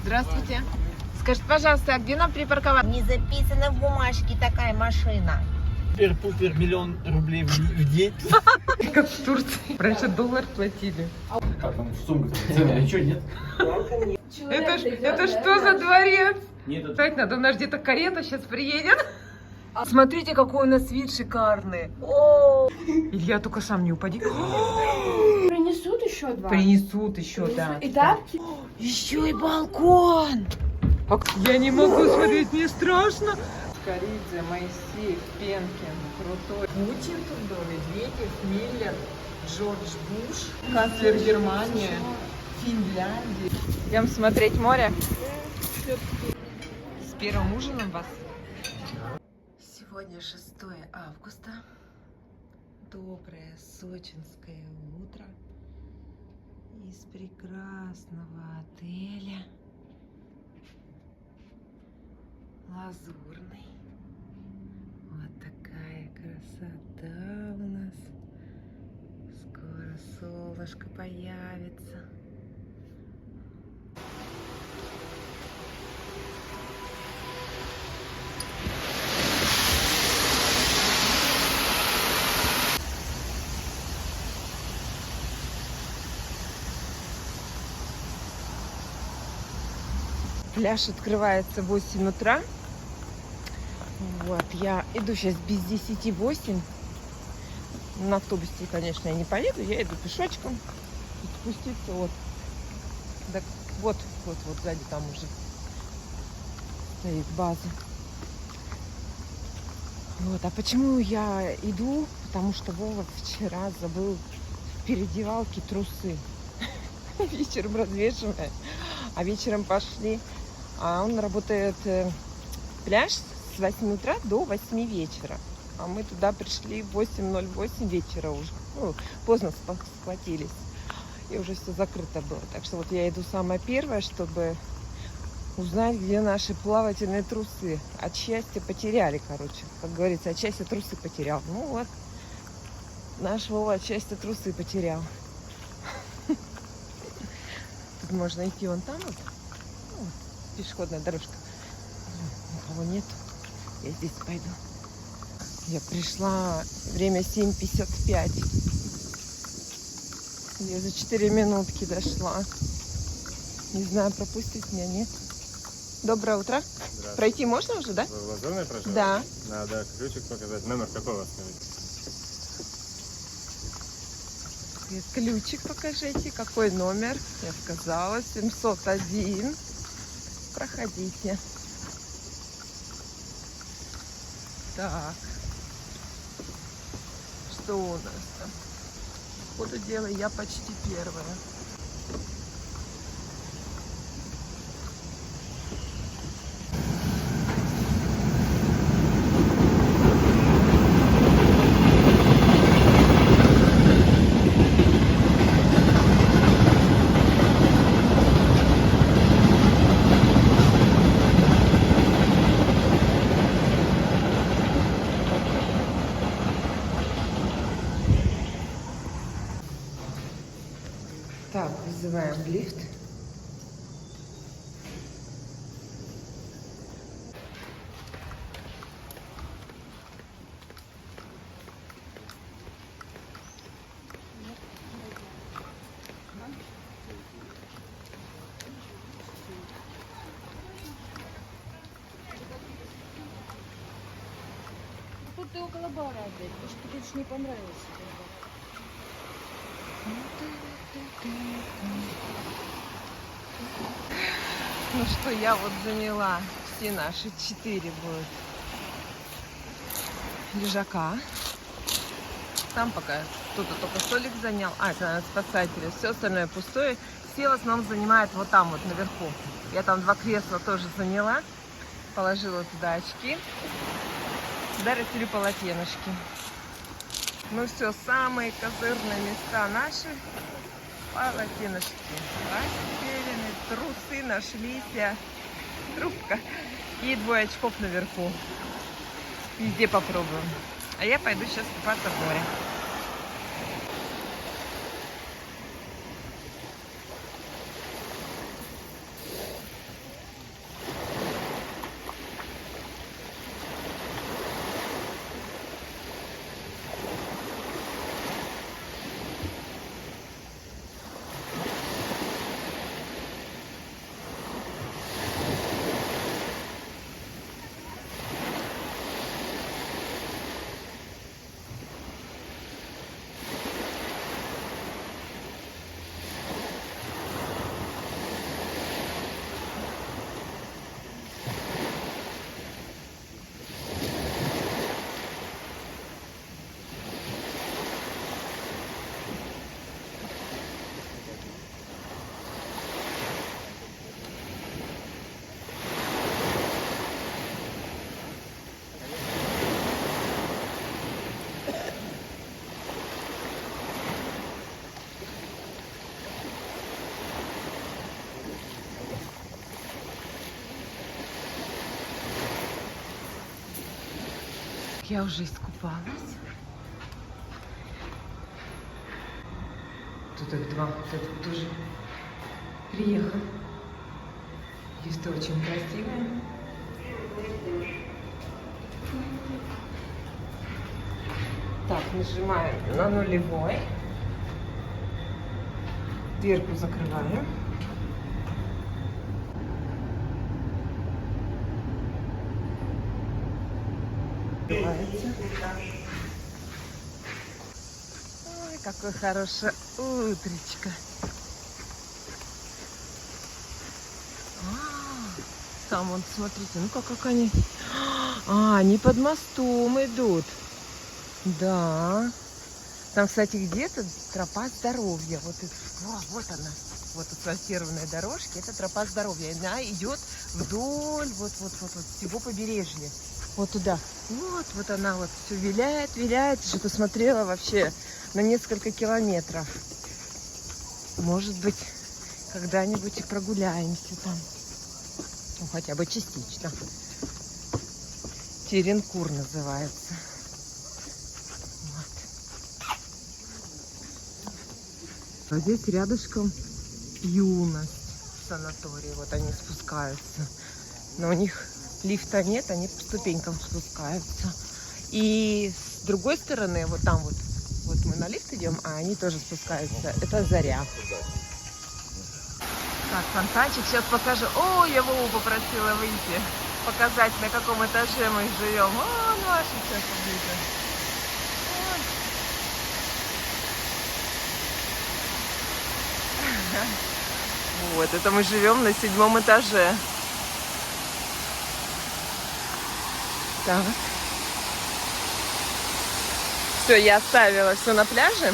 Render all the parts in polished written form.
Здравствуйте. Скажите, пожалуйста, а где нам припарковаться? Не записано в бумажке такая машина. Супер-пупер миллион рублей в день. Как в Турции. Раньше доллар платили. Как там в сумках? Цены ничего нет? Это что за дворец? Нет, это... Кстати, надо, у нас где-то карета сейчас приедет. Смотрите, какой у нас вид шикарный. О! Илья, только сам не упади. Принесут еще два? Принесут еще, да. И тапки? Еще и балкон. Я не могу смотреть, мне страшно. Скоридзе, Моисеев, Пенкин, крутой. Путин тут был, Медведев, Миллер, Джордж Буш, канцлер Германии, Финляндии. Идем смотреть море. С первым ужином вас. Сегодня 6 августа. Доброе сочинское утро. Из прекрасного отеля. Лазурный. Вот такая красота у нас. Скоро солнышко появится. Пляж открывается в 8 утра. Вот, я иду сейчас без 10:08. На автобусе, конечно, я не поеду, я иду пешочком. Спуститься вот. Так, вот сзади там уже стоит база. Вот, а почему я иду? Потому что Вова вчера забыл в переодевалке трусы. Вечером развешивая. А вечером пошли. А он работает пляж с 8 утра до 8 вечера. А мы туда пришли в 8:08 вечера уже. Ну, поздно схватились. И уже все закрыто было. Так что вот я иду самая первая, чтобы узнать, где наши плавательные трусы. От счастья потеряли, короче. Как говорится, от счастья трусы потерял. Ну вот, наш Вова от счастья трусы потерял. Тут можно идти вон там вот. Ну, пешеходная дорожка. Никого нет. Я здесь пойду. Я пришла, время 7:55. Я за 4 минутки дошла. Не знаю, пропустить меня, нет. Доброе утро. Пройти можно уже, да? Вы в Лазурной прошли? Да. Надо ключик показать. Номер какой у вас? Ключик покажите. Какой номер? Я сказала. 701. Проходите. Так. Что у нас там? По ходу дела я почти первая. Так, вызываем лифт. Тут ты около бара опять, потому что тебе же не понравилось. Ну что, я вот заняла все наши 4 будут лежака. Там пока кто-то только столик занял. А, это, наверное, спасатели. Все остальное пустое. Все в основном занимают вот там вот наверху. Я там 2 кресла тоже заняла. Положила туда очки. Сюда расстелю полотенышки. Ну все, самые козырные места наши. Полотенышки расстелены, трусы нашлись, трубка и 2 очков наверху. Везде попробуем. А я пойду сейчас купаться в море. я уже искупалась. Тут их два, вот этот тоже приехал. Здесь-то очень красивое. Так, нажимаем на нулевой. Дверку закрываем. Открывается. Ой, какое хорошее утречко. Там вон, смотрите, ну-ка, как они. Они под мостом идут. Да. Там, кстати, где-то тропа здоровья. Вот, вот она. Вот асфальтированные дорожки. Это тропа здоровья. Она идет вдоль вот всего побережья. Вот туда. Вот она вот все виляет, виляет. Что-то смотрела вообще на несколько километров. Может быть, когда-нибудь и прогуляемся там. Ну, хотя бы частично. Теренкур называется. Вот. А здесь рядышком юность санаторий. Вот они спускаются. Но у них лифта нет, они по ступенькам спускаются. И с другой стороны, вот там вот мы на лифт идем, а они тоже спускаются. Это Заря. Так, фонтанчик сейчас покажу. О, я Вову попросила выйти, показать, на каком этаже мы живем. О, наши сейчас увидят. Вот, это мы живем на 7-м этаже. Так. Все, я оставила все на пляже.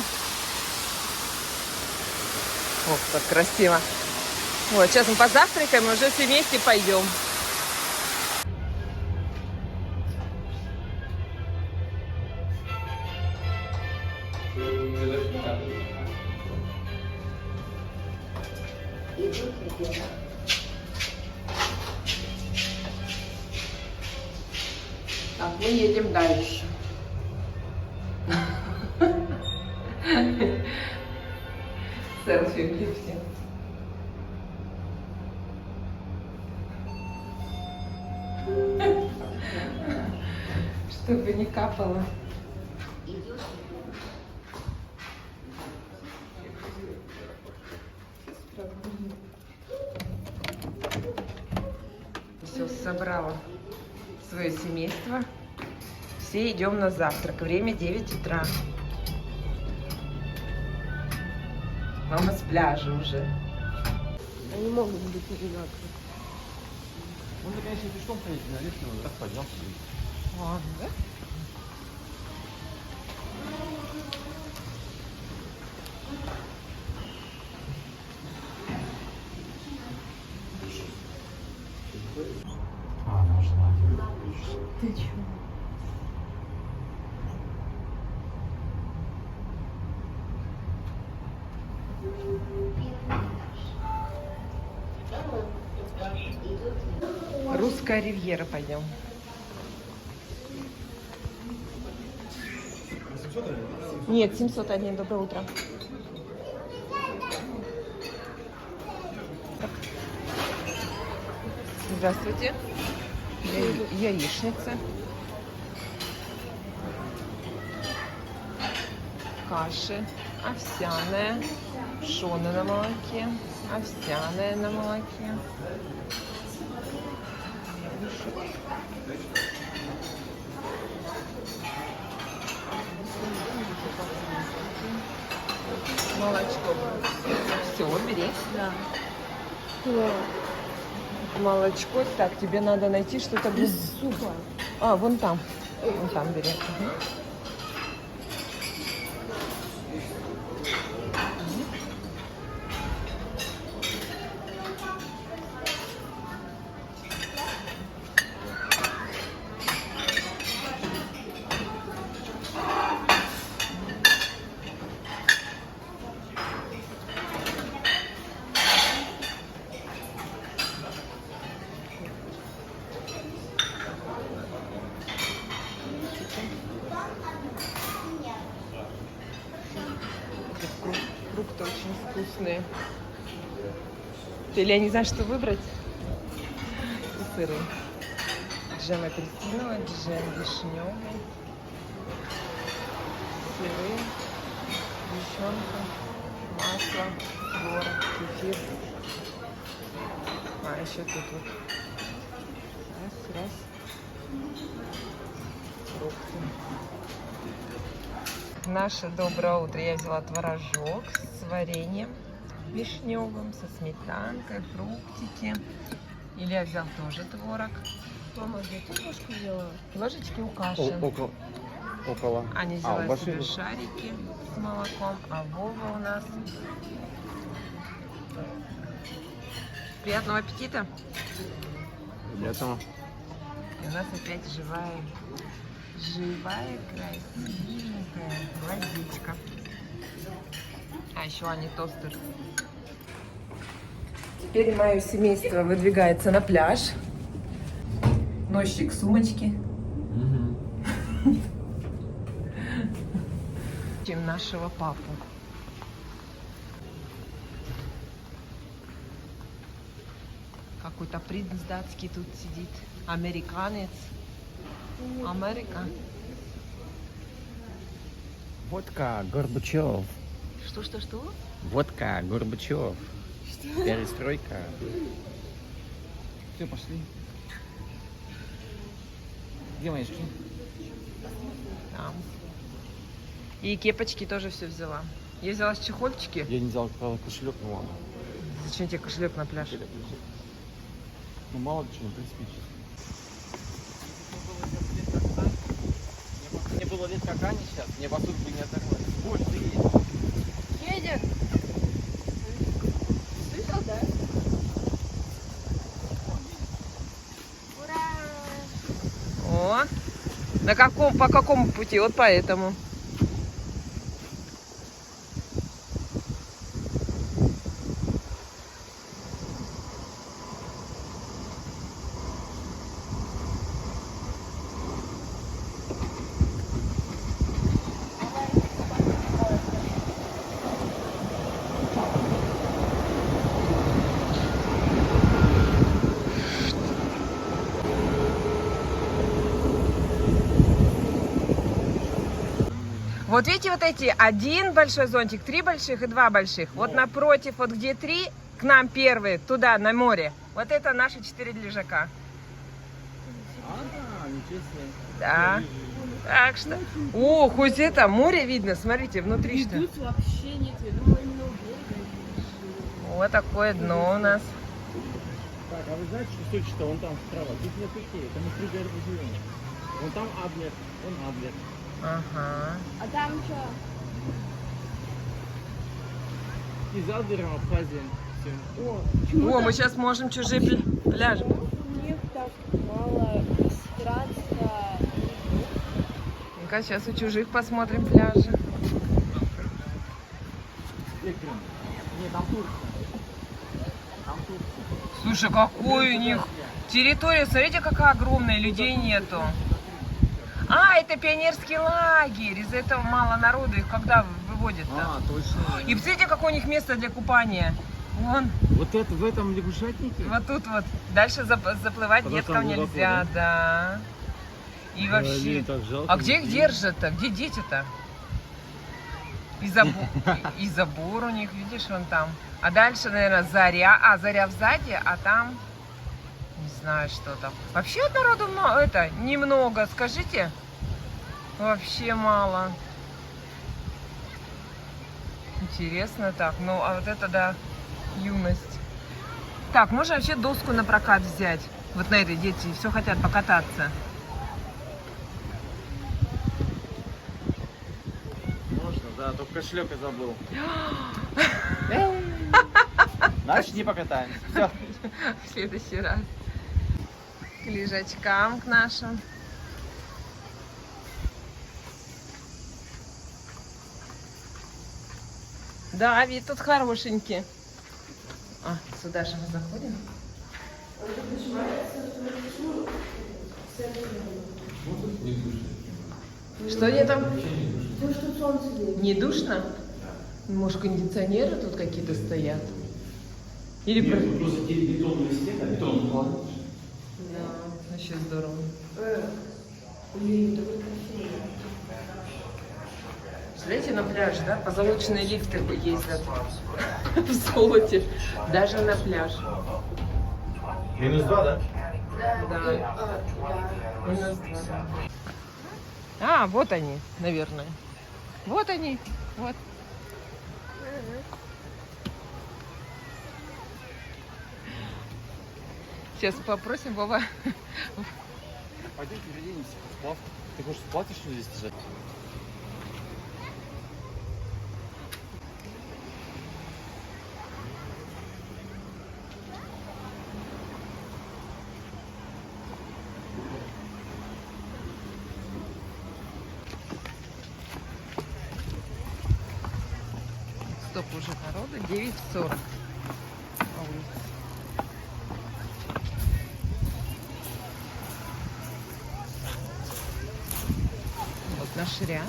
Ох, как красиво. Вот, сейчас мы позавтракаем и уже все вместе пойдем. Так, мы едем дальше. Селфи где все. Чтобы не капало. Все, собрала свое семейство. Все идем на завтрак. Время 9 утра. Мама с пляжа уже. Они могут быть одинаковые. Можно, конечно, пешком ходить на лифте, но так поднялся. Ладно, да? Можно один. Ты чё? Русская ривьера пойдем. Нет, 701. Доброе утро. Так. Здравствуйте. Яичница. Каши. Овсяная. Пшёная на молоке. Овсяная на молоке. Молочко. Все, бери. Да. Молочко. Так, тебе надо найти что-то без супа. А, вон там. Вон там бери. Угу. сыры. Или я не знаю, что выбрать. Сыры. Джем апельсиновый, джем вишневый. Сыры, сгущенка, масло, творог, кефир. А, еще тут вот. Раз. Фрукты. Наше доброе утро. Я взяла творожок с вареньем вишневым, со сметанкой, фруктики. Илья взял тоже творог. Мама, где ты ложку взяла? Ложечки у каши. Около. Аня в взяла себе машину? шарики с молоком, а Вова у нас... Приятного аппетита! Летом. И у нас опять живая, красивенькая водичка. А еще Аня тостер. Теперь мое семейство выдвигается на пляж. Носик сумочки. Чем нашего папу. Какой-то принц датский тут сидит. Американец. Америка. Водка, Горбачев. Что? Водка, Горбачев. Перестройка. Все, пошли. Где мои очки? Там. И кепочки тоже все взяла. Я взяла с чехольчики. Я не взял, правда, кошелек, ну ладно. Зачем тебе кошелек на пляж? Ну мало ли что, в принципе. Не было лет как Аня сейчас, мне по сути не оторвали. Больше ты едешь. Едет. Слышал, да? О, по какому пути? Вот по этому. Вот видите, вот эти один большой зонтик, 3 больших и 2 больших. Вот напротив, вот где 3, к нам первые, туда, на море. Вот это наши 4 лежака. Ничего себе. Да. Так что... О, хоть это, море видно, смотрите, внутри что. Тут вообще нет, я думаю, именно Вот такое дно у нас. Так, а вы знаете, что Сочи-то вон там справа? Тут нет путей, это мы в Крыгоре живем. Вон там Адлер, вон Адлер. Ага. А там что? Из Адлера Абхазия. Все. О, мы сейчас можем чужие пляжи. У них так мало пространства. Ну-ка, сейчас у чужих посмотрим пляжи. Где Крым? Нет, там Турция. Там Турция. Слушай, какой у них территория, смотрите, какая огромная, людей нету. А, это пионерский лагерь, из-за этого мало народу, их когда выводят-то? А, точно. И посмотрите, какое у них место для купания. Вон, Вот это в этом лягушатнике? вот тут вот. Дальше заплывать Потому что деткам там глубоко, нельзя, да. И вообще. Блин, так жалко. А где их держат-то? Где дети-то? И забор у них, видишь, вон там. А дальше, наверное, заря. А, заря сзади, а там... Не знаю, что там. Вообще народу много, это, немного, скажите. Вообще мало. Интересно так. Ну, а вот это, да, юность. Так, можно вообще доску на прокат взять. Вот на этой дети все хотят покататься. Можно, да, только кошелек я забыл. Значит, не покатаемся. Все. В следующий раз. К лежачкам к нашим. Да, вид тут хорошенький. А, сюда же мы заходим. Что не там? Не душно? Может, кондиционеры тут какие-то стоят? Или про- Нет, просто бетонные стены, бетон план. Да, вообще здорово. Представляете, на пляж, да? Позолоченные лифты ездят в золоте. Даже на пляж. -2, да? Да. Минус 2. А, вот они, наверное. Вот они. Вот. Сейчас попросим Вова. Пойдемте переоденемся. Сплав. Ты хочешь в платье, что ли, здесь лежать? Стоп, уже народу 9:40 на улице. Вот наш ряд.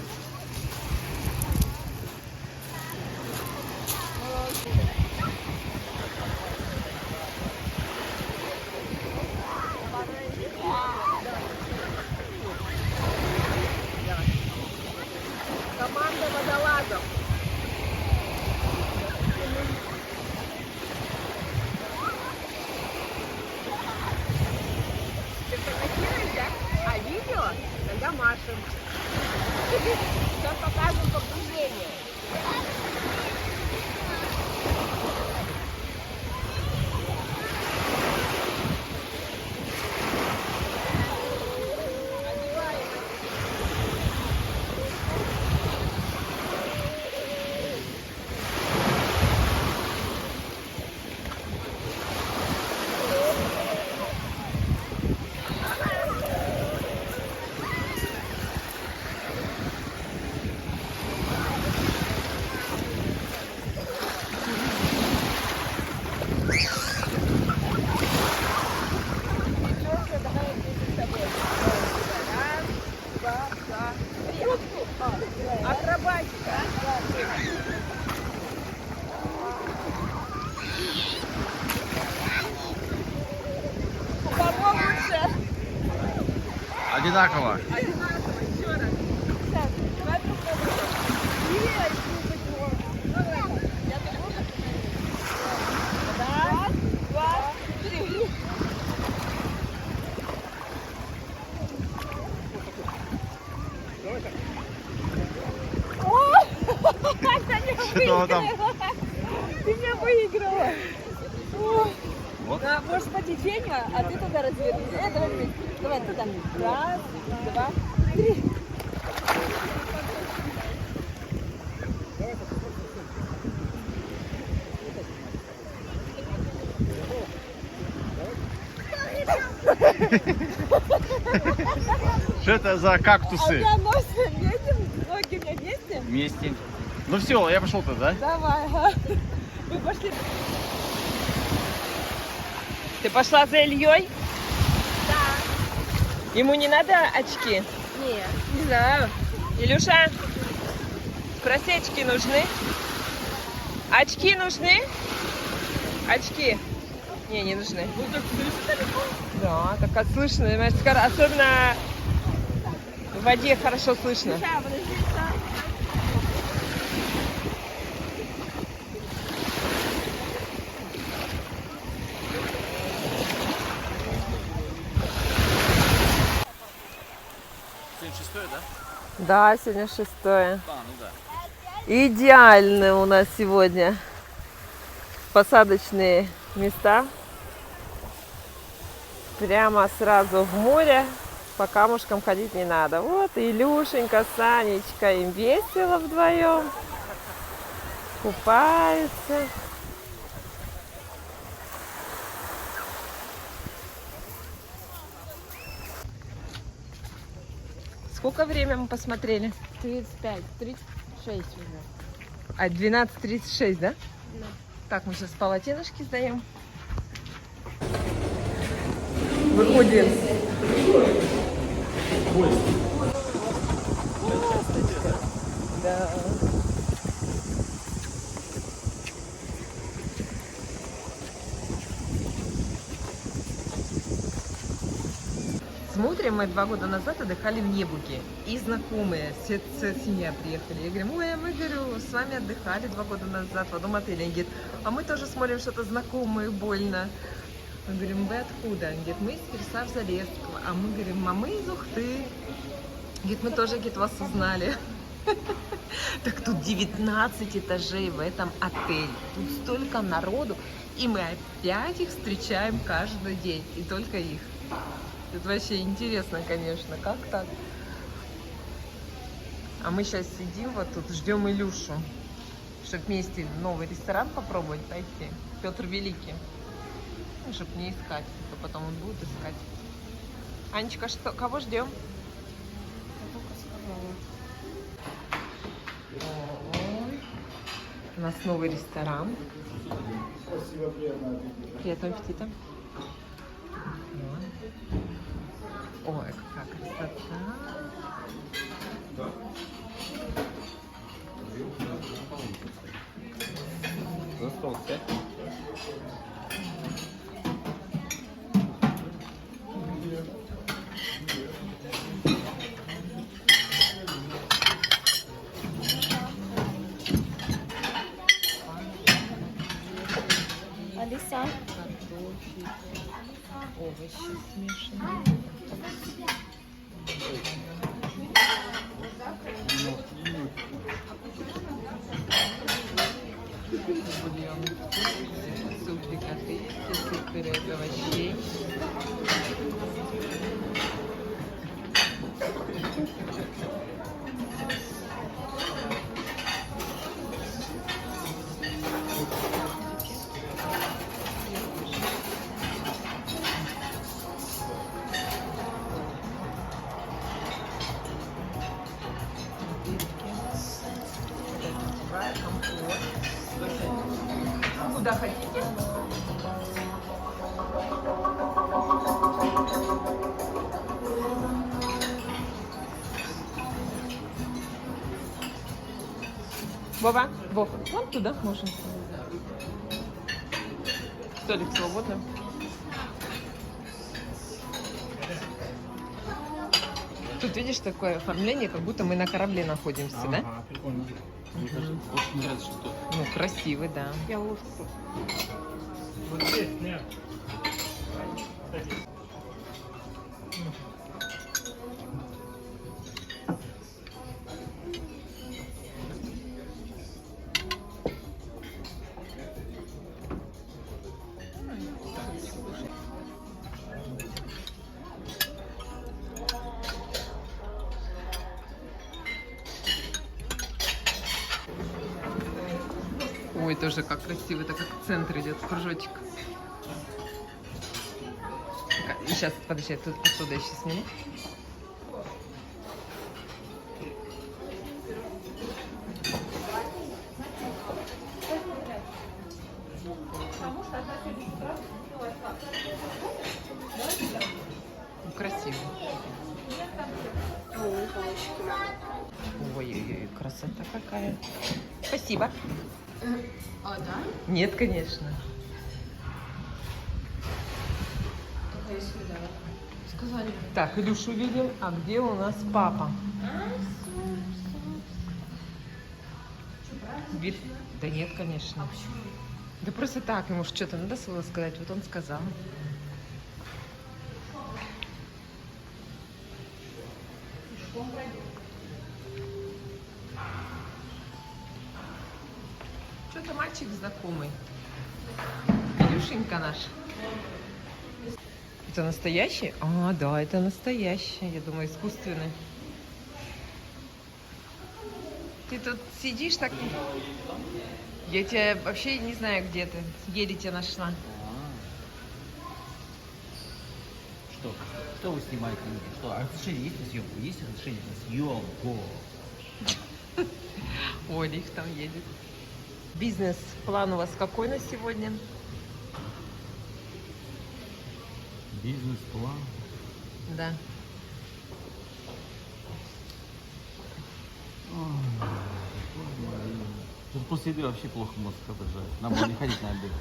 Команда водолазов. Ты фотографируешься? А видео? Тогда машем. Сейчас покажем погружение. Акробатика. Кого лучше? Одинаково. Одинаково, еще раз. Так, давай попробуем. Нет, давай. Я тоже. Раз, два, три. Что там? Ты меня выиграла. Вот. Да, можешь по течению, а ты туда развернись. Давай вместе. Давай туда. Раз, два, три. Что это за А у кактусы? меня нос вместе, ноги у меня вместе. Вместе. Ну все, я пошел тогда, да? Давай, ага. Мы пошли. Ты пошла за Ильей? Да. Ему не надо очки? Нет. Не знаю. Илюша, спроси, очки нужны? Очки нужны? Очки? Не нужны. Да, так слышно. Особенно в воде хорошо слышно. Да, подожди, да. Сегодня 6-е, да? Да, сегодня 6-е. Да, ну да. Идеальные у нас сегодня посадочные места. Прямо сразу в море. По камушкам ходить не надо. Вот Илюшенька, Санечка, им весело вдвоем. Купаются. Сколько время мы посмотрели? 35, 36 уже. А, 12:36, да? Да. Так, мы сейчас полотенышки сдаем. Выходим. Да. Смотрим, мы 2 года назад отдыхали в Небуге. И знакомые, вся семья приехали. Я говорю, ой, а мы, говорю, с вами отдыхали 2 года назад в одном отеле. Они говорят, а мы тоже смотрим что-то знакомое, больно. Мы говорим, вы откуда? Они говорят, мы из Переслав-Залесского. А мы говорим, а мы из Ухты. Говорит, мы тоже, говорит, вас узнали. Так тут 19 этажей в этом отеле. Тут столько народу. И мы опять их встречаем каждый день. И только их. Это вообще интересно, конечно. Как так? А мы сейчас сидим вот тут, ждем Илюшу. Чтобы вместе в новый ресторан попробовать пойти. Петр Великий. Ну, чтобы не искать. А то потом он будет искать. Анечка, что, кого ждем? Ой. У нас новый ресторан. Спасибо, приятного аппетита. Приятного аппетита. Ой, какая красота. За стол сядь. Алиса. Картофель, овощи смешанные. Бульон, суп фрикадель, суп-пюре из овощей. Компот. Куда хотите? Вова, Вов, вон туда можно. Столик свободный. Тут видишь такое оформление, как будто мы на корабле находимся, да? Ага, прикольно. Мне кажется, очень нравится, что... Ну, красивый, да. Я ложку. Вот здесь, нет. Ой, тоже как красиво, так как центр идет кружочек. И сейчас, подожди, тут оттуда еще сниму. Ну, красиво. Ой-ой-ой, красота какая. Спасибо. А, да? Нет, конечно. Только я сюда. Сказали. Так, Илюшу видим. А где у нас папа? Вид... Да нет, конечно. Да просто так, ему что-то надо было сказать. Вот он сказал. Что-то мальчик знакомый. Илюшенька наш. Это настоящий? А, да, это настоящий. Я думаю, искусственный. Ты тут сидишь так... Я тебя вообще не знаю, где ты. Еле тебя нашла. Что? Что вы снимаете? Что? А разрешение есть на съемку? Есть разрешение на съемку? Ой, лифт там едет. Бизнес-план у вас какой на сегодня? Бизнес-план. Да. Тут после еды вообще плохо мозг соображает. Нам надо не ходить на обед.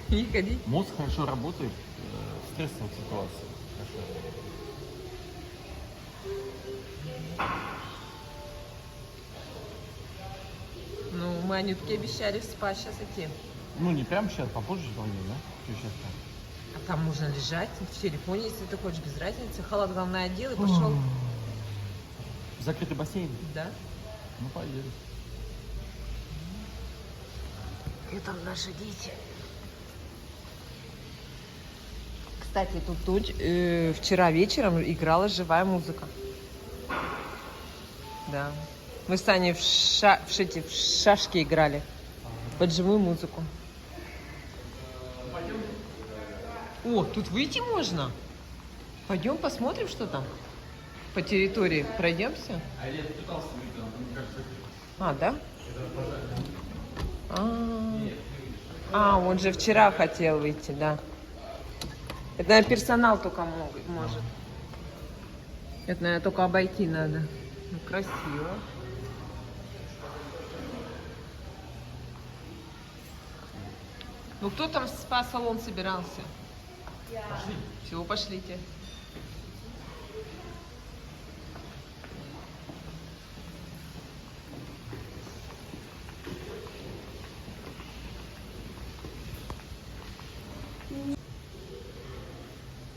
Не ходи. Мозг хорошо работает в стрессовых ситуаций. Ну, мы Анютке обещали в спа сейчас идти. Ну, не прямо сейчас, попозже вполне, да? Что сейчас там? А там можно лежать в телефоне, если ты хочешь, без разницы. Халат, главное, одел и пошел. Закрытый бассейн? Да? Ну, поедем. И там наши дети. Кстати, тут вчера вечером играла живая музыка. Да. Мы с Аней в шашки играли. Под живую музыку. О, тут выйти можно. Пойдем посмотрим, что там. По территории пройдемся. А, да? Он же вчера хотел выйти, да. Это, наверное, персонал только может. Это, наверное, только обойти надо. Ну, красиво. Ну, кто там в спа-салон собирался? Пошли. Все, пошлите.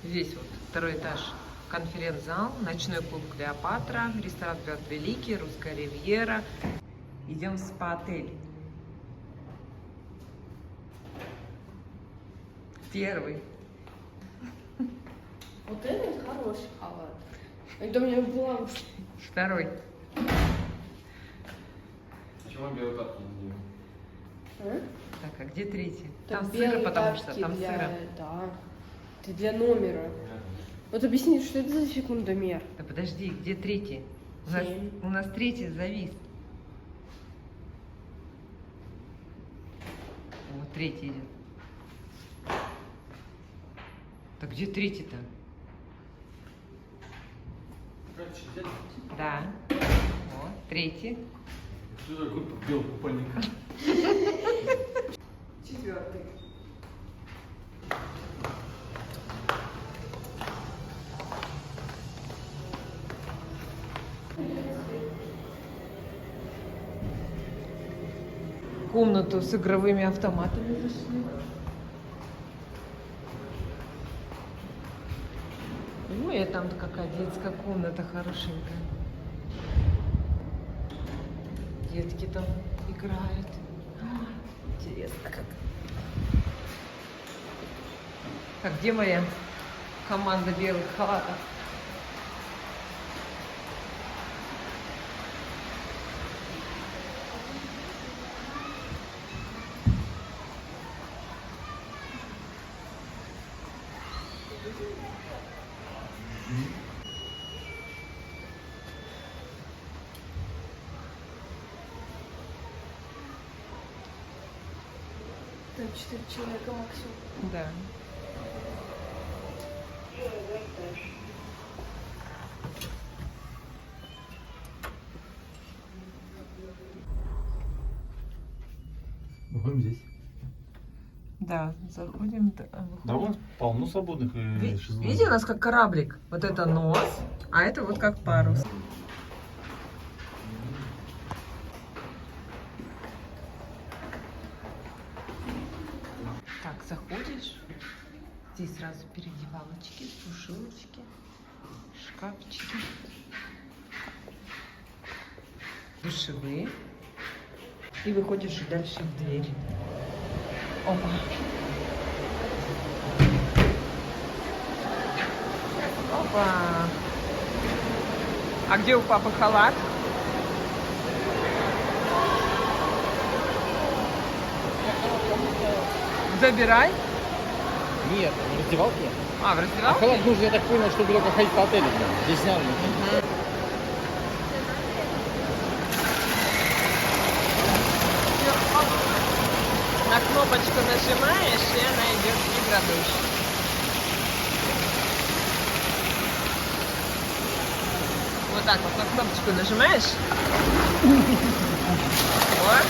Здесь вот второй этаж. Конференц-зал, ночной клуб Клеопатра, ресторан Петр Великий, Русская ривьера. Идем в спа-отель. Первый. Вот это хороший халат. Это у меня была... Второй. Почему белые тапки не делают? А? Так, а где третий? Так Там белые сыро, потому тапки что там для... сыро. Да. Это для номера. Вот объясни, что это за секундомер? Да подожди, где третий? Семь. У нас третий завис. Вот третий идет. Так где третий-то? Да. Вот, третий. Что такое белый купальник? Четвертый. Комнату с игровыми автоматами зашли. Ой, а там какая детская комната хорошенькая. Детки там играют. Интересно как. Так, где моя команда белых халатов? Там 4 человека максимум. Да. Выходим здесь. Да, заходим. Да, вот полно свободных шезлонгов. Видите, у нас как кораблик. Вот это нос, а это вот как парус. Так, заходишь. Здесь сразу переодевалочки, сушилочки, шкафчики, душевые. И выходишь дальше в дверь. Опа. Опа. А где у папы халат? Забирай. Нет, в раздевалке. А, в А раздевалке? халат нужно, я так понял, чтобы только ходить по отелю. Здесь снял. На кнопочку нажимаешь, и она идет в гидродуш. Вот так вот на кнопочку нажимаешь. Вот.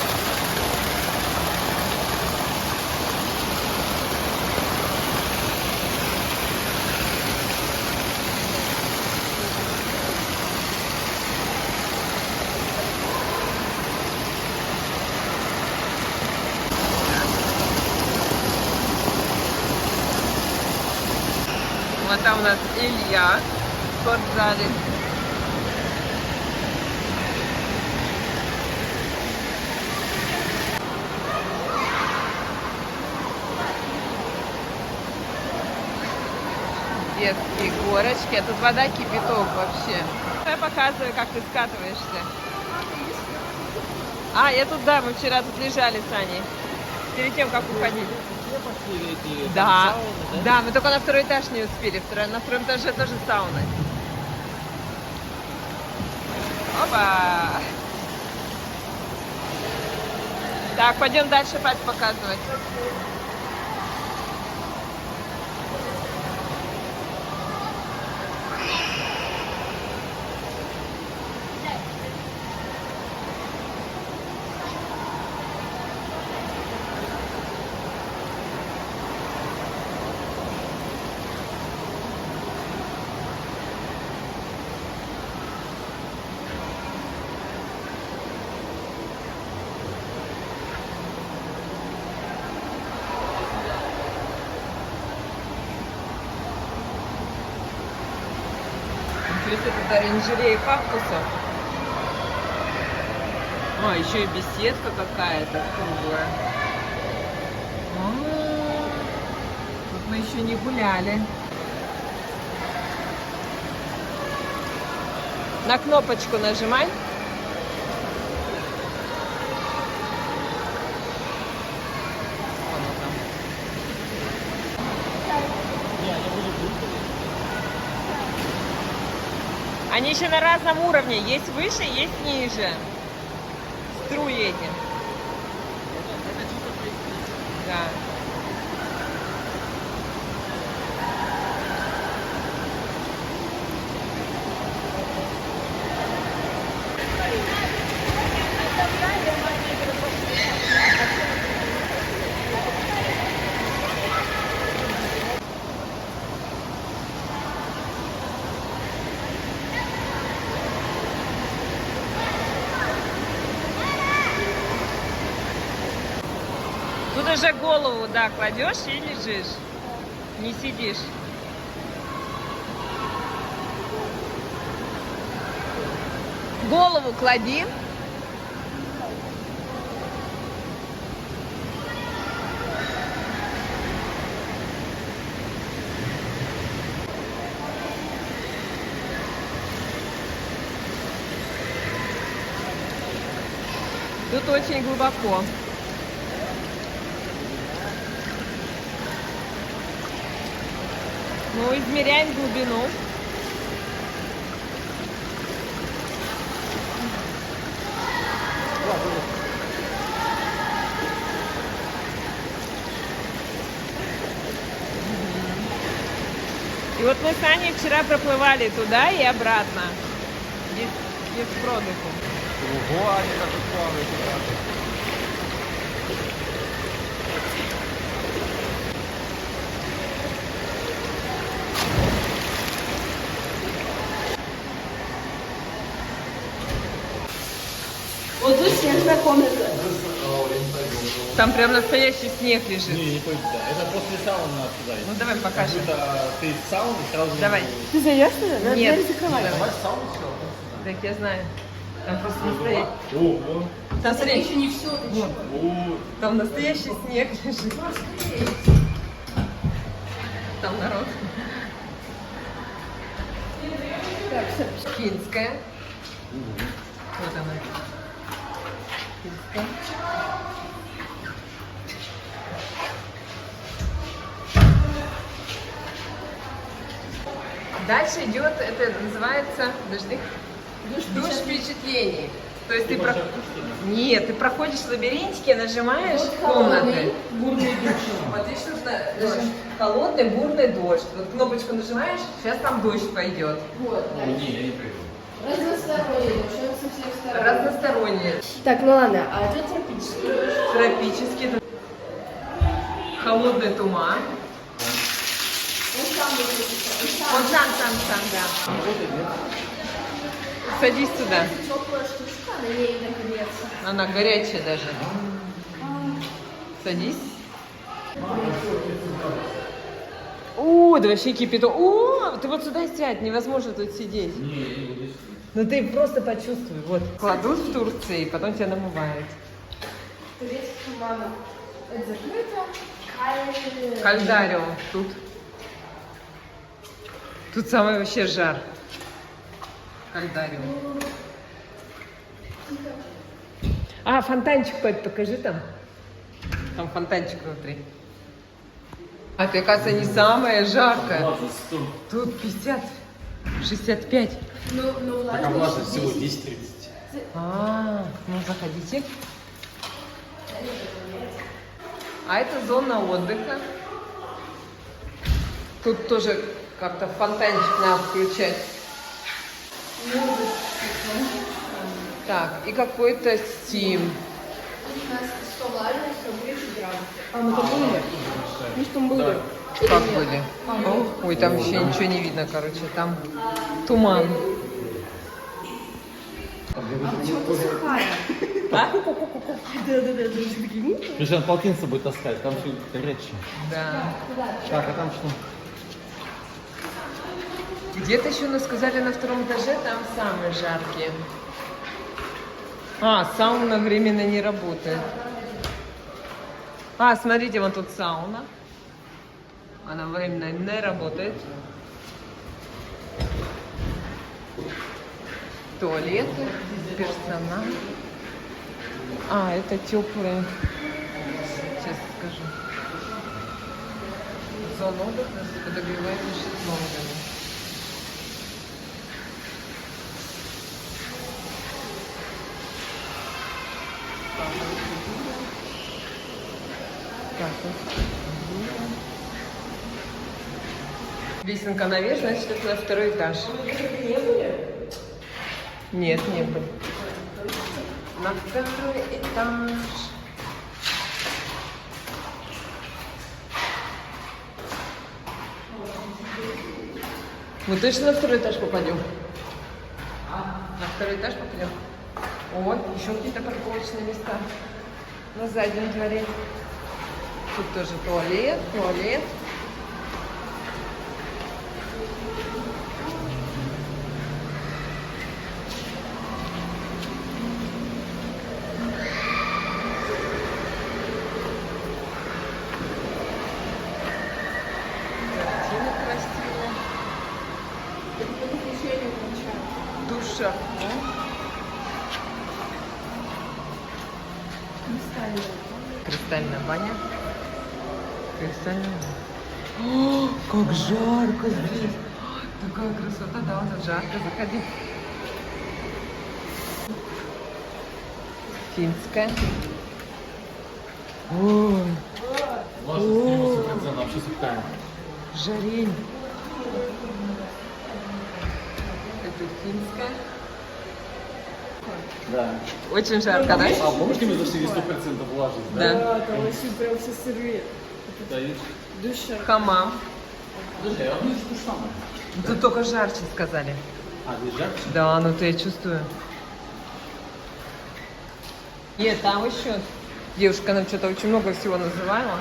А там у нас Илья в спортзале. Детские горочки. А тут вода кипяток вообще. Я показываю, как ты скатываешься. А, я тут, да, мы вчера тут лежали с Аней. Перед тем, как уходить. Все пошли эти Да, сауны, да, мы только на второй этаж не успели. На втором этаже тоже сауна. Опа! Так, пойдем дальше пать показывать. Интересно, тут оранжерея кактусов. А, еще и беседка какая-то круглая. Тут мы еще не гуляли. На кнопочку нажимай. Они еще на разном уровне. Есть выше, есть ниже. Струи эти. Да. Тут уже голову, да, кладешь и лежишь. Не сидишь. Голову клади. Тут очень глубоко. Ну, измеряем глубину. И вот мы с Аней вчера проплывали туда и обратно. Без продыху. Ого, они как тут плавают. Вот тут снежная комната. Там прям настоящий снег лежит. Не пойду туда. Это после сауны надо сюда. Ну давай покажем. Как будто ты из сауны сразу... Давай. Ты зайдешь туда? Надо Нет. дверь закрывать. Давай сауну все. Так я знаю. Там просто настоящий. Ого. Там, смотри, Еще не все. О, там настоящий снег лежит. Там народ. Так, все. Финская. Вот она. Финская. Дальше идет, это называется, подожди, душ впечатлений. То есть ты Нет, ты проходишь лабиринтики, нажимаешь комнаты. Бурный душ. Вот видишь, нужно холодный, бурный дождь. Вот кнопочку нажимаешь, сейчас там дождь пойдет. Вот. Не, я не приду. Разносторонний душ, он со всех сторон. Разносторонние. Так, ну ладно, а это тропический душ. Тропический. Холодный туман. Он сам выглядит. Он сам, да. Садись сюда. Теплая штучка, на ней нагреться. Она горячая даже. Садись. О, да вообще кипяток. О, ты вот сюда сядь, невозможно тут сидеть. Не, я не буду. Ну ты просто почувствуй. Вот. Кладут в Турции, потом тебя намывают. Турецкий мама. Это закрыто. Кальдариум тут. Тут самый вообще жар. Кальдариум. А, фонтанчик, Пепь, покажи там. Там фонтанчик внутри. А ты, оказывается, не самое жаркое. 20, 100. Тут 50, 65. Но Так, а влажность всего влажность 10-30. А, ну заходите. А это зона отдыха. Тут тоже как-то фонтанчик надо включать. Так, и какой-то стим. У нас 100 влажность, 130 градусов. А, мы там были? Мы что там были? Как были? Ой, там вообще ничего не видно, короче. Там туман. А? Да-да-да, даже такие. Причем полотенце с собой таскать, там все горячее. Да. Так, а там что? Где-то еще нас сказали на втором этаже, там самые жаркие. А, сауна временно не работает. А, смотрите, вот тут сауна. Она временно не работает. Туалеты, персонал. А, это теплые. Сейчас скажу. Зона отдыха с подогреваемыми шезлонгами. Так, лесенка наверх, значит, это на второй этаж. Нет, не были. На второй этаж. Мы точно на второй этаж попадем? На второй этаж попадем? О, еще какие-то парковочные места. На заднем дворе. Тут тоже туалет, туалет. Картина красивая. Душа. Кристальная баня. Кристальная баня. О, как жарко здесь. Такая красота, да, вот жарко. Заходи. Финская. Ой, Влажность 90%, вообще сухая. жарень. Это финская. Да. Очень жарко, да? А помнишь, мы зашли 100% влажность, да? Да. Там вообще прям все сырые. Да, видишь? Душа. Хамам. Подожди, а ну что самое? Тут только жарче сказали. А, здесь жарче? Да, ну ты я чувствую. Нет, там еще девушка нам что-то очень много всего называла.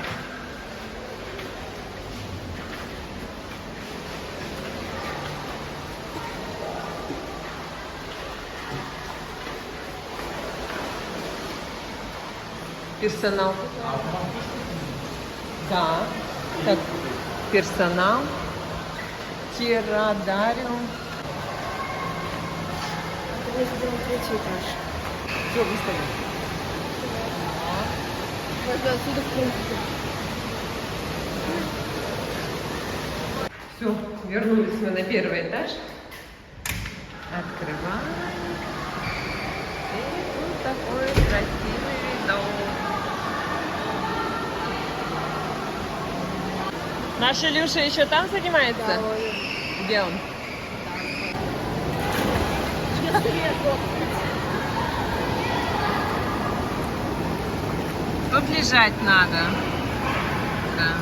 Персонал. Да. Так, персонал. Тирадариум. Это прям третий этаж. Все, выставим. Можно отсюда в принципе. Все, вернулись мы на первый этаж. Открываем. И тут такой красивый видок. Наша Илюша еще там занимается? Где он? Тут лежать надо. Да.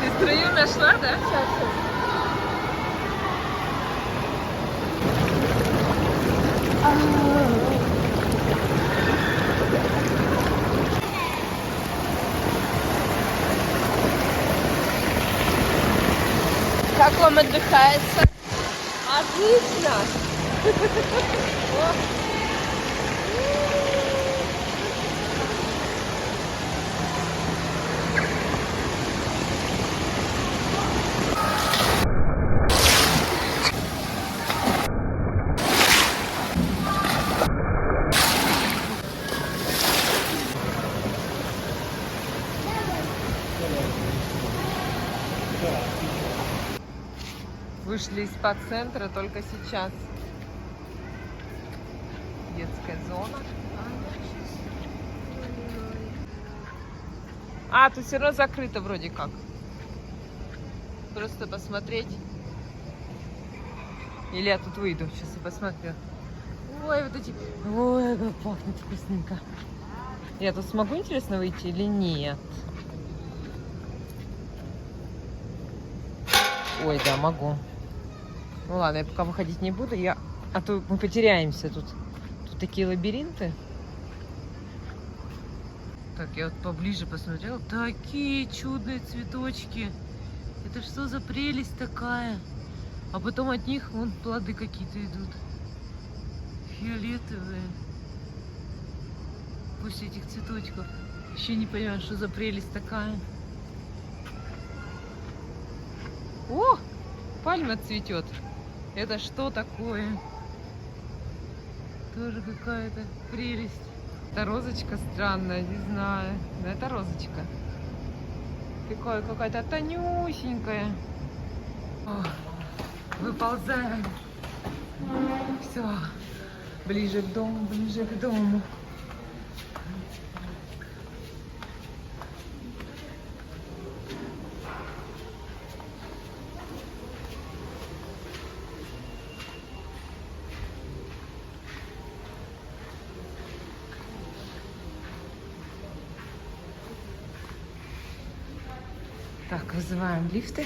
Ты струю нашла, да? Как вам отдыхается? Отлично! Вышли из спа-центра только сейчас. Детская зона. А, тут все равно закрыто вроде как. Просто посмотреть. Или я тут выйду, сейчас я посмотрю. Ой, вот эти... Ой, как пахнет вкусненько. Я тут смогу, интересно, выйти или нет? Ой, да, могу. Ну ладно, я пока выходить не буду, а то мы потеряемся тут. Тут такие лабиринты. Так, я вот поближе посмотрела. Такие чудные цветочки. Это что за прелесть такая? А потом от них вон плоды какие-то идут. Фиолетовые. После этих цветочков. Еще не понимаю, что за прелесть такая. О! Пальма цветет. Это что такое? Тоже какая-то прелесть. Это розочка странная, не знаю. Да, это розочка. Такая какая-то тонюсенькая. О, выползаем. Все. Ближе к дому, ближе к дому. Так, вызываем лифты.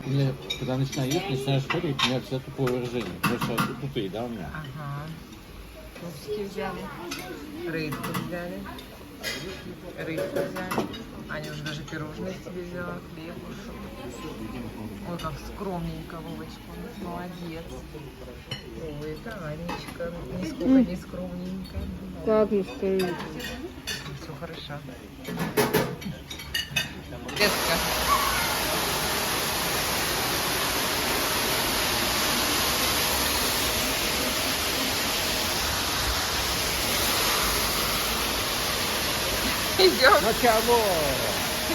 Или когда начинаю есть, начинаешь фотографировать, у меня всегда тупое выражение. Просто тупые, да, у меня? Ага. Пупсики взяли. Рыбку взяли. Рыбку взяли. Аня уже даже пирожные себе взяла, хлебушек. Ой, как скромненько, Вовочка, у нас молодец. Ой, это Анечка, нисколько не скромненько. Как не скажу? Все хорошо. Детка. Идем. Начало!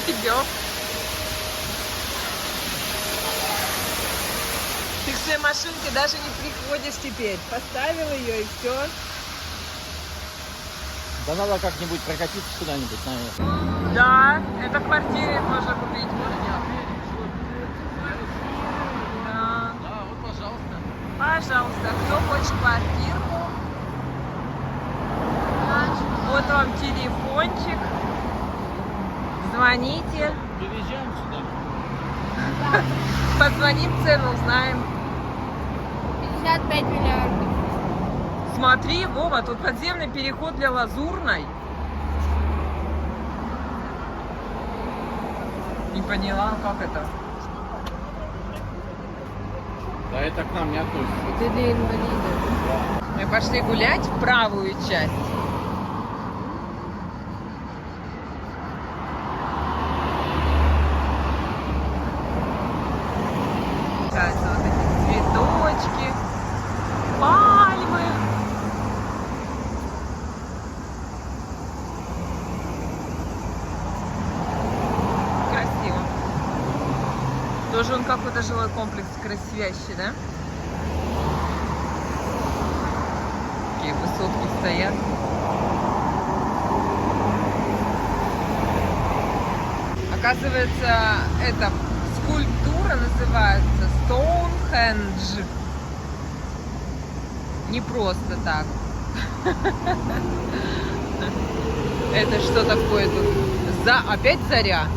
Идем. Ты к своей машинке даже не приходишь теперь. Поставил ее и все. Да надо как-нибудь прокатиться куда-нибудь, наверное. Да, это в квартире можно купить. Да. Да, вот, пожалуйста. Пожалуйста, кто хочет квартирку, вот вам телефончик. Звоните. Переезжаем сюда. Позвоним, цену узнаем. 55 миллиардов. Смотри, Вова, тут подземный переход для Лазурной. Не поняла, как это? Да это к нам не относится. Это для инвалидов. Мы пошли гулять в правую часть. Сейчас вот эти цветочки, пальмы. Красиво. Тоже он какой-то жилой комплекс красивящий, да? Такие высотки стоят. Оказывается, эта скульптура называется Стоунхендж. Не просто так. Это что такое тут? Опять заря.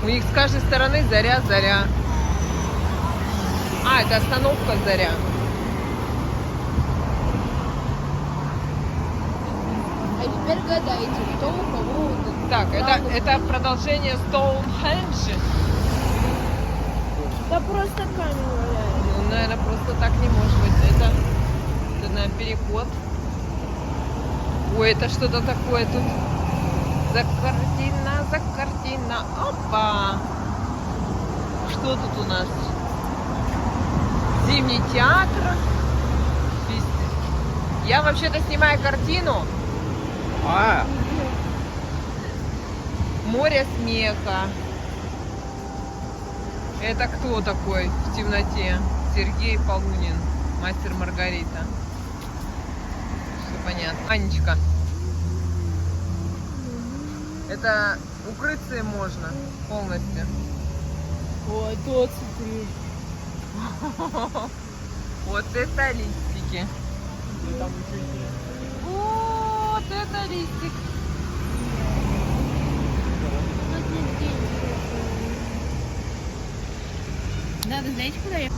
У них с каждой стороны заря, заря. А, это остановка заря. А теперь гадайте, кто у кого вот этот Так, главный это продолжение Стоунхенджа. Да просто камень валяется. Ну, наверное, просто так не может быть. Это наверное, переход. Ой, это что-то такое тут. За картина. Опа! Что тут у нас? Зимний театр. Я вообще-то снимаю картину. А, Море смеха. Это кто такой в темноте? Сергей Полунин, мастер Маргарита. Все понятно. Анечка. Это укрыться им можно полностью. Ой, тот смотри. Вот это листики. там ничего нет. Вот это листик. Надо, знаете, куда я?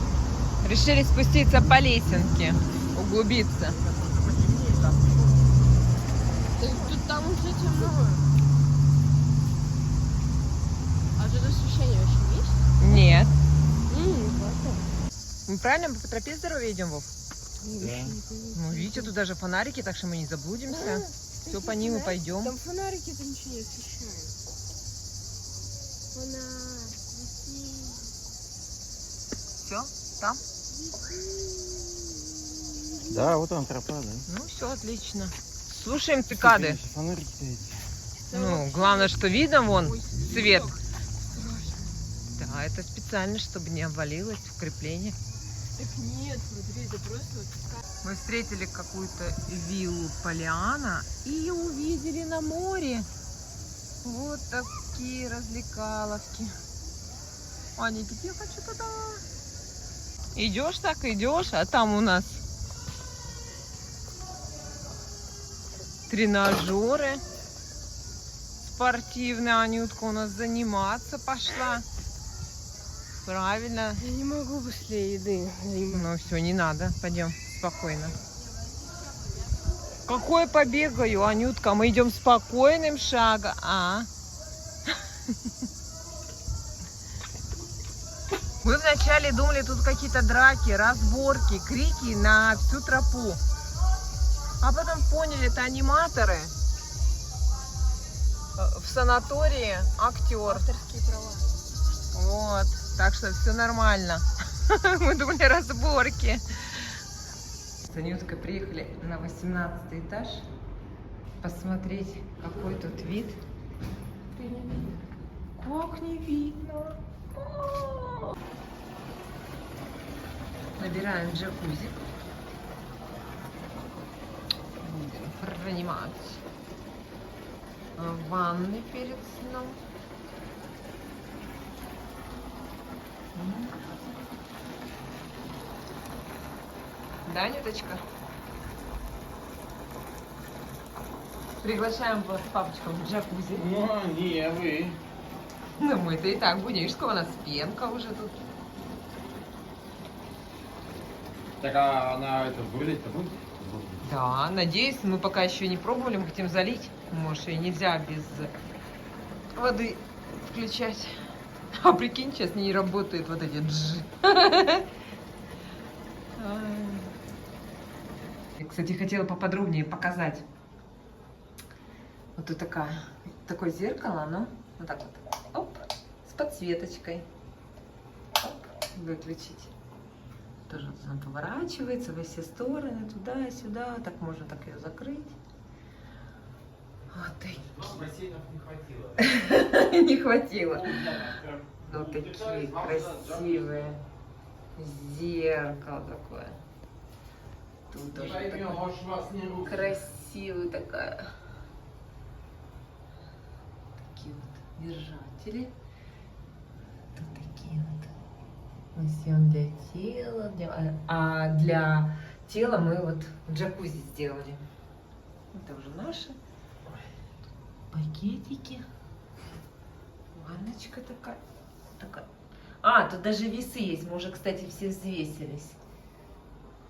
Решили спуститься по лесенке, углубиться. Тут там уже темно. А тут освещение вообще есть? Нет. Классно. Мы правильно по тропе здоровья идем, Вов? Да. Ну, видите, тут даже фонарики, так что мы не заблудимся. Все по ним и пойдем. Там фонарики-то ничего не освещают. Фонарь. Все, там? Да, вот он тропа, да. Ну, все отлично. Слушаем цикады. Фонарики-то эти. Ну, главное, что видно вон свет. Да, это специально, чтобы не обвалилось укрепление. Так нет, смотри, это просто вот Мы встретили какую-то виллу Полиана и увидели на море вот такие развлекаловки. Аня, я хочу туда. Идешь так, идешь, а там у нас тренажеры спортивные. Анютка у нас заниматься пошла. Правильно. Я не могу быстрее еды. Ну все, не надо. Пойдем спокойно. Какой побегаю, Анютка? Мы идем спокойным шагом. Мы вначале думали, тут какие-то драки, разборки, крики на всю тропу. А потом поняли, это аниматоры. В санатории актер. Авторские права. Вот. Так что все нормально. Мы думали, разборки. С Анюткой приехали на 18 этаж посмотреть, какой тут вид. Ты не видишь? Как не видно. Набираем джакузи. Будем принимать ванны перед сном. Да, Нюточка? Приглашаем вас с папочком в джакузи. Ну, не, вы. Ну, мы-то и так будем. Видишь, сколько у нас пенка уже тут. Так, а она это вылить-то будет? Да, надеюсь, мы пока еще не пробовали, мы хотим залить. Может, и нельзя без воды включать. А прикинь, сейчас не работают вот эти джи. Я, кстати, хотела поподробнее показать. Вот тут такое зеркало, оно вот так вот, оп, с подсветочкой. Оп, выключить. Тоже она поворачивается во все стороны, туда-сюда. Так можно так ее закрыть. Вот такие. Бассейнов не хватило. Не хватило. Вот такие красивые. Зеркало такое. Тут тоже такое красивый такая. Такие вот держатели. Тут такие вот. Лосьон для тела. А для тела мы вот джакузи сделали. Это уже наши. Пакетики. Ванночка такая. А, тут даже весы есть. Мы уже, кстати, все взвесились.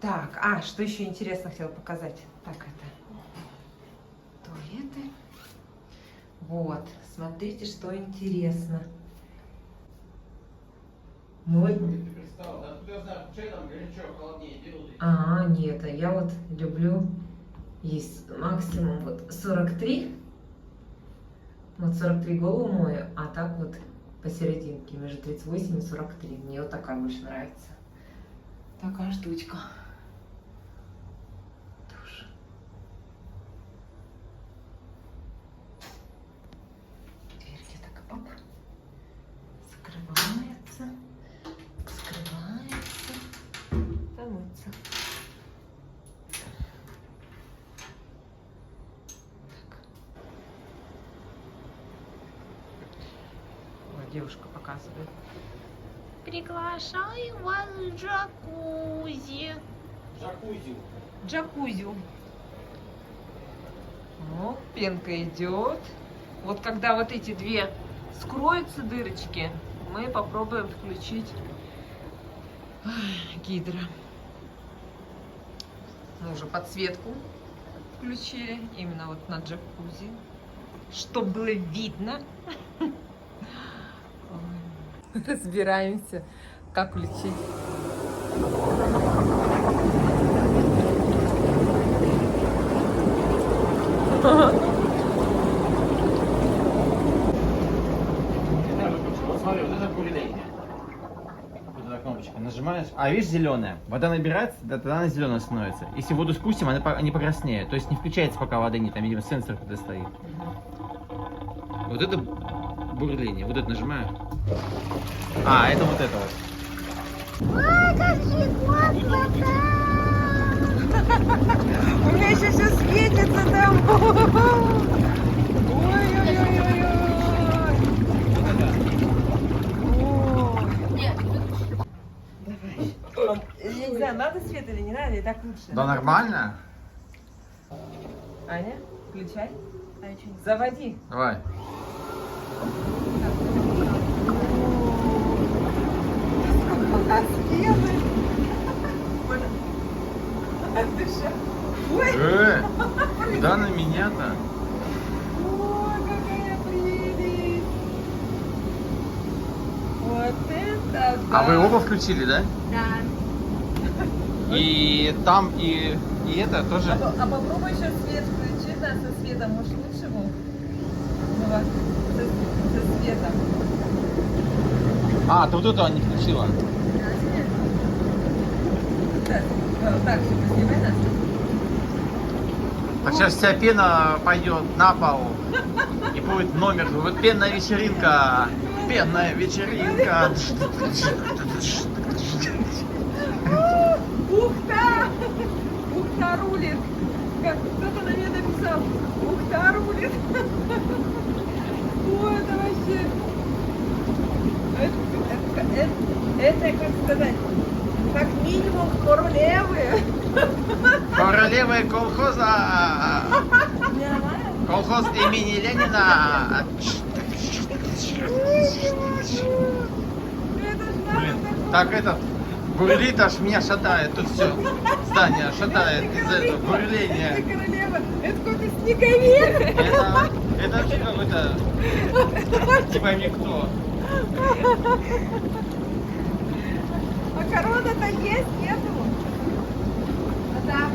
Так, что еще интересно хотела показать? Так, это комнаты. Вот, смотрите, что интересно. Мой... А, нет, а я вот люблю есть максимум вот 43. Вот 43 голову мою, а так вот посерединке, между 38 и 43. Мне вот такая больше нравится. Такая штучка. Душ. Дверки так, оп. Закрывается. Скрывается. Помыться. Так. Ой, девушка показывает. Приглашаю вас в джакузи. Джакузи. О, пенка идет. Вот когда вот эти две скроются дырочки, мы попробуем включить гидро. Мы уже подсветку включили именно вот на джакузи, чтобы было видно. Разбираемся, как включить. Смотри, вот это бурление. Вот эта кнопочка. Нажимаешь, а видишь зеленая. Вода набирается, тогда она зеленая становится. Если воду спустим, она не покраснеет. То есть не включается, пока воды нет. Там, видимо, сенсор туда стоит. Вот это бурление. Вот это нажимаю. А, это вот это вот. У меня еще все светится там. Ой-ой-ой-ой-ой. Давай. Я не знаю, надо свет или не надо, или так лучше. Да нормально. Аня, включай. Заводи. Давай. Ой, Куда на меня-то? ой, какая прелесть. Вот это да. А вы оба включили, да? Да. И там, и это тоже? А попробуй еще свет включить, да, со светом, может лучше был? Ну вот, со светом. А, ты вот это не включила. Так, так, снимай нас. Так сейчас вся пена пойдет на пол. И будет номер. Вот пенная вечеринка. Пенная вечеринка. Ухта! Ухта рулит! Как кто-то на меня написал. Ухта рулит! Ой, это вообще... Это, как сказать, как минимум королевы. Королевы колхоза. Колхоз имени Ленина. Блин, так этот бурлит, аж меня шатает. Тут все здание шатает из-за этого бурления. Это королева, это какой-то снеговик. Это вообще какой-то... Не пойми кто. А корона-то есть, нету? Вот так.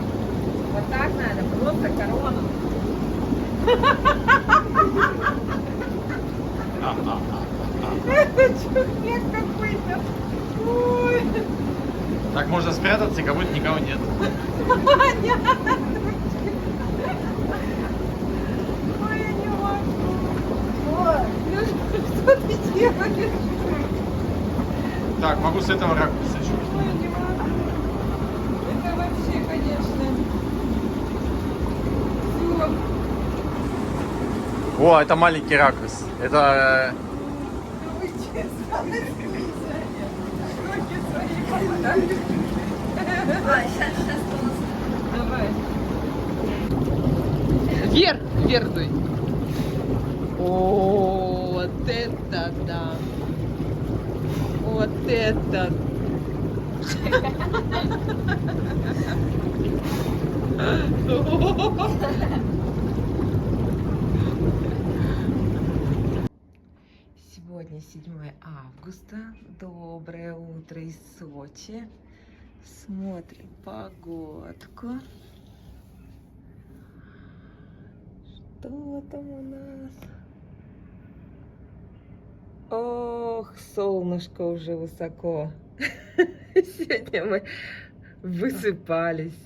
Вот так надо, просто корону. Это чудак какой-то. Ой. Так можно спрятаться, как будто никого нет. Ой, я не могу. Ой, ну что ты делаешь? Так, могу с этого ракурса еще. Ой, не могу. Это вообще, конечно. Все. О, это маленький ракурс. Это... Вы честно, руки свои подали. Сейчас Давай. Вверх, вверх дуй. О, вот это да. Вот это. Сегодня 7 августа. Доброе утро из Сочи. Смотрим погодку. Что там у нас? Ох, солнышко уже высоко. Сегодня мы высыпались.